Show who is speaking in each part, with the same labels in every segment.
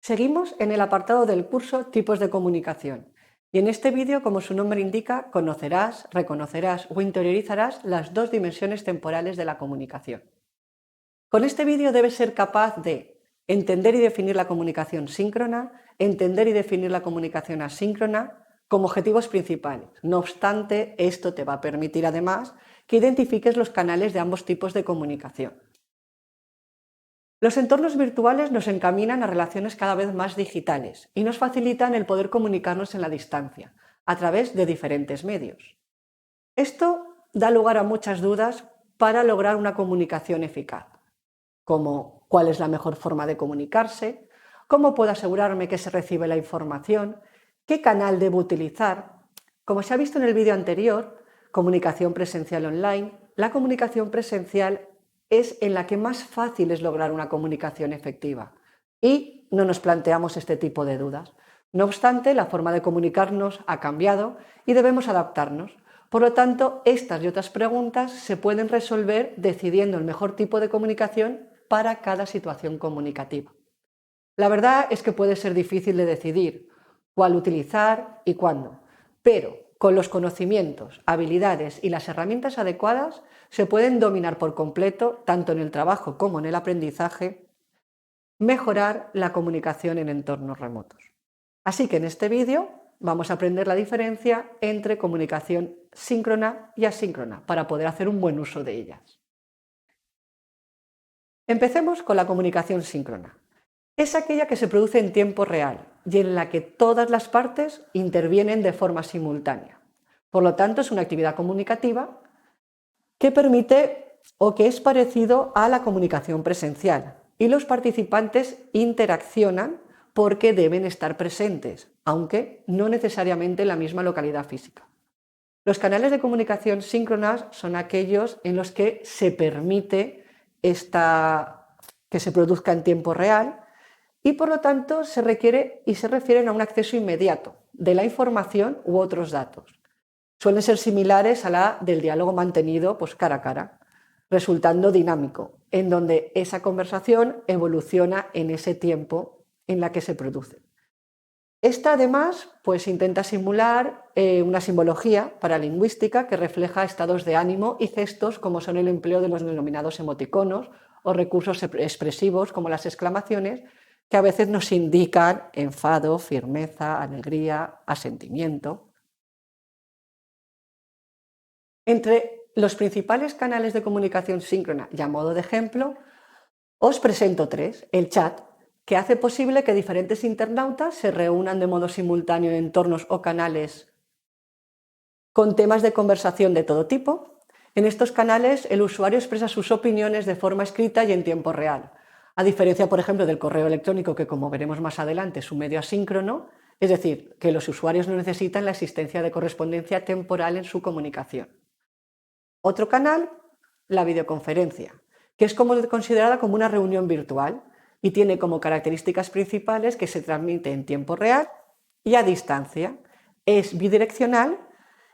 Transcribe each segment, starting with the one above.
Speaker 1: Seguimos en el apartado del curso Tipos de comunicación y en este vídeo, como su nombre indica, conocerás, reconocerás o interiorizarás las dos dimensiones temporales de la comunicación. Con este vídeo debes ser capaz de entender y definir la comunicación síncrona, entender y definir la comunicación asíncrona como objetivos principales. No obstante, esto te va a permitir además que identifiques los canales de ambos tipos de comunicación. Los entornos virtuales nos encaminan a relaciones cada vez más digitales y nos facilitan el poder comunicarnos en la distancia, a través de diferentes medios. Esto da lugar a muchas dudas para lograr una comunicación eficaz, como cuál es la mejor forma de comunicarse, cómo puedo asegurarme que se recibe la información, qué canal debo utilizar. Como se ha visto en el vídeo anterior, comunicación presencial online, la comunicación presencial es en la que más fácil es lograr una comunicación efectiva y no nos planteamos este tipo de dudas. No obstante, la forma de comunicarnos ha cambiado y debemos adaptarnos. Por lo tanto, estas y otras preguntas se pueden resolver decidiendo el mejor tipo de comunicación para cada situación comunicativa. La verdad es que puede ser difícil de decidir cuál utilizar y cuándo, pero con los conocimientos, habilidades y las herramientas adecuadas se pueden dominar por completo, tanto en el trabajo como en el aprendizaje, mejorar la comunicación en entornos remotos. Así que en este vídeo vamos a aprender la diferencia entre comunicación síncrona y asíncrona para poder hacer un buen uso de ellas. Empecemos con la comunicación síncrona. Es aquella que se produce en tiempo real y en la que todas las partes intervienen de forma simultánea. Por lo tanto, es una actividad comunicativa que permite o que es parecido a la comunicación presencial y los participantes interaccionan porque deben estar presentes, aunque no necesariamente en la misma localidad física. Los canales de comunicación síncronas son aquellos en los que se permite que se produzca en tiempo real y por lo tanto se requiere y se refieren a un acceso inmediato de la información u otros datos. Suelen ser similares a la del diálogo mantenido cara a cara, resultando dinámico, en donde esa conversación evoluciona en ese tiempo en la que se produce. Esta además intenta simular una simbología paralingüística que refleja estados de ánimo y gestos como son el empleo de los denominados emoticonos o recursos expresivos como las exclamaciones, que a veces nos indican enfado, firmeza, alegría, asentimiento. Entre los principales canales de comunicación síncrona, y a modo de ejemplo, os presento tres. El chat, que hace posible que diferentes internautas se reúnan de modo simultáneo en entornos o canales con temas de conversación de todo tipo. En estos canales el usuario expresa sus opiniones de forma escrita y en tiempo real, a diferencia, por ejemplo, del correo electrónico, que como veremos más adelante es un medio asíncrono, es decir, que los usuarios no necesitan la existencia de correspondencia temporal en su comunicación. Otro canal, la videoconferencia, que es considerada como una reunión virtual y tiene como características principales que se transmite en tiempo real y a distancia. Es bidireccional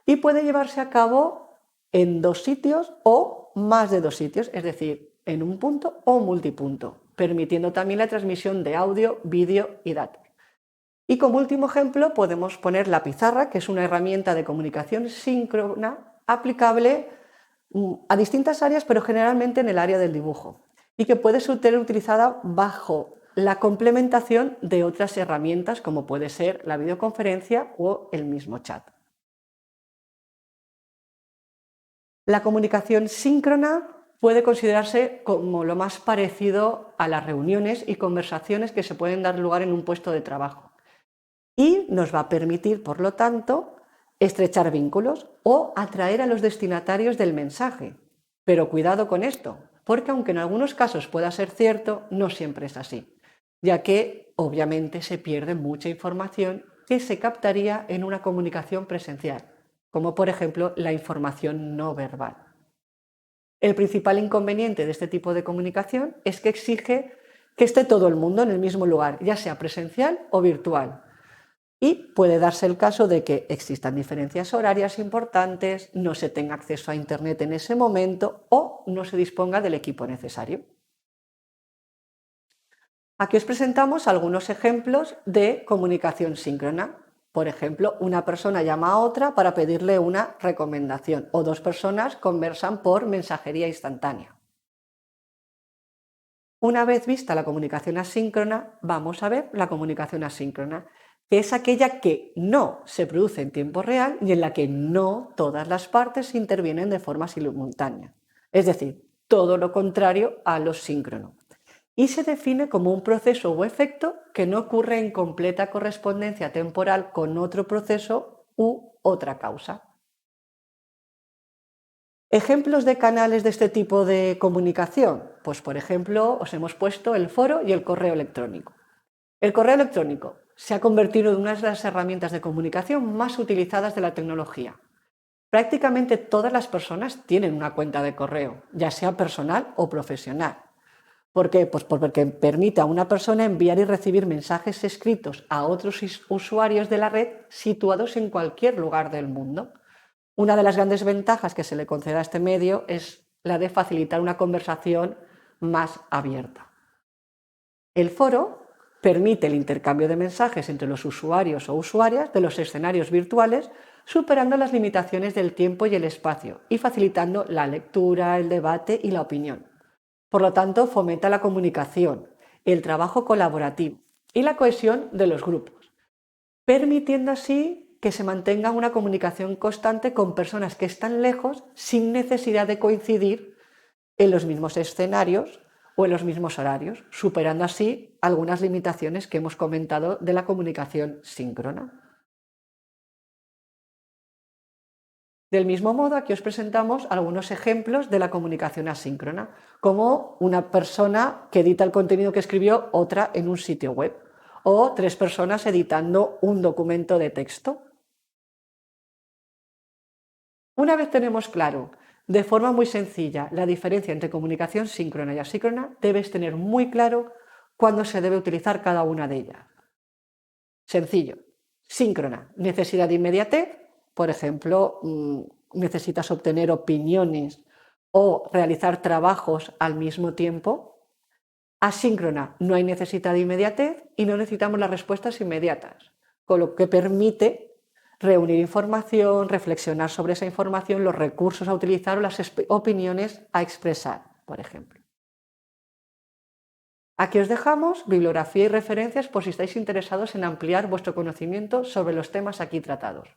Speaker 1: y puede llevarse a cabo en dos sitios o más de dos sitios, es decir, en un punto o multipunto, permitiendo también la transmisión de audio, vídeo y datos. Y como último ejemplo podemos poner la pizarra, que es una herramienta de comunicación síncrona aplicable a distintas áreas, pero generalmente en el área del dibujo, y que puede ser utilizada bajo la complementación de otras herramientas como puede ser la videoconferencia o el mismo chat. La comunicación síncrona puede considerarse como lo más parecido a las reuniones y conversaciones que se pueden dar lugar en un puesto de trabajo y nos va a permitir, por lo tanto, estrechar vínculos o atraer a los destinatarios del mensaje. Pero cuidado con esto, porque aunque en algunos casos pueda ser cierto, no siempre es así, ya que obviamente se pierde mucha información que se captaría en una comunicación presencial, como por ejemplo la información no verbal. El principal inconveniente de este tipo de comunicación es que exige que esté todo el mundo en el mismo lugar, ya sea presencial o virtual. Y puede darse el caso de que existan diferencias horarias importantes, no se tenga acceso a Internet en ese momento o no se disponga del equipo necesario. Aquí os presentamos algunos ejemplos de comunicación síncrona. Por ejemplo, una persona llama a otra para pedirle una recomendación o dos personas conversan por mensajería instantánea. Una vez vista la comunicación asíncrona, vamos a ver la comunicación asíncrona, que es aquella que no se produce en tiempo real y en la que no todas las partes intervienen de forma simultánea. Es decir, todo lo contrario a lo síncrono. Y se define como un proceso o efecto que no ocurre en completa correspondencia temporal con otro proceso u otra causa. ¿Ejemplos de canales de este tipo de comunicación? Pues por ejemplo, os hemos puesto el foro y el correo electrónico. El correo electrónico se ha convertido en una de las herramientas de comunicación más utilizadas de la tecnología. Prácticamente todas las personas tienen una cuenta de correo, ya sea personal o profesional. ¿Por qué? Pues porque permite a una persona enviar y recibir mensajes escritos a otros usuarios de la red situados en cualquier lugar del mundo. Una de las grandes ventajas que se le concede a este medio es la de facilitar una conversación más abierta. El foro permite el intercambio de mensajes entre los usuarios o usuarias de los escenarios virtuales, superando las limitaciones del tiempo y el espacio y facilitando la lectura, el debate y la opinión. Por lo tanto, fomenta la comunicación, el trabajo colaborativo y la cohesión de los grupos, permitiendo así que se mantenga una comunicación constante con personas que están lejos sin necesidad de coincidir en los mismos escenarios o en los mismos horarios, superando así algunas limitaciones que hemos comentado de la comunicación síncrona. Del mismo modo, aquí os presentamos algunos ejemplos de la comunicación asíncrona, como una persona que edita el contenido que escribió otra en un sitio web, o tres personas editando un documento de texto. Una vez tenemos claro, de forma muy sencilla, la diferencia entre comunicación síncrona y asíncrona, debes tener muy claro cuándo se debe utilizar cada una de ellas. Sencillo. Síncrona, necesidad de inmediatez, por ejemplo, necesitas obtener opiniones o realizar trabajos al mismo tiempo. Asíncrona, no hay necesidad de inmediatez y no necesitamos las respuestas inmediatas, con lo que permite reunir información, reflexionar sobre esa información, los recursos a utilizar o las opiniones a expresar, por ejemplo. Aquí os dejamos bibliografía y referencias por si estáis interesados en ampliar vuestro conocimiento sobre los temas aquí tratados.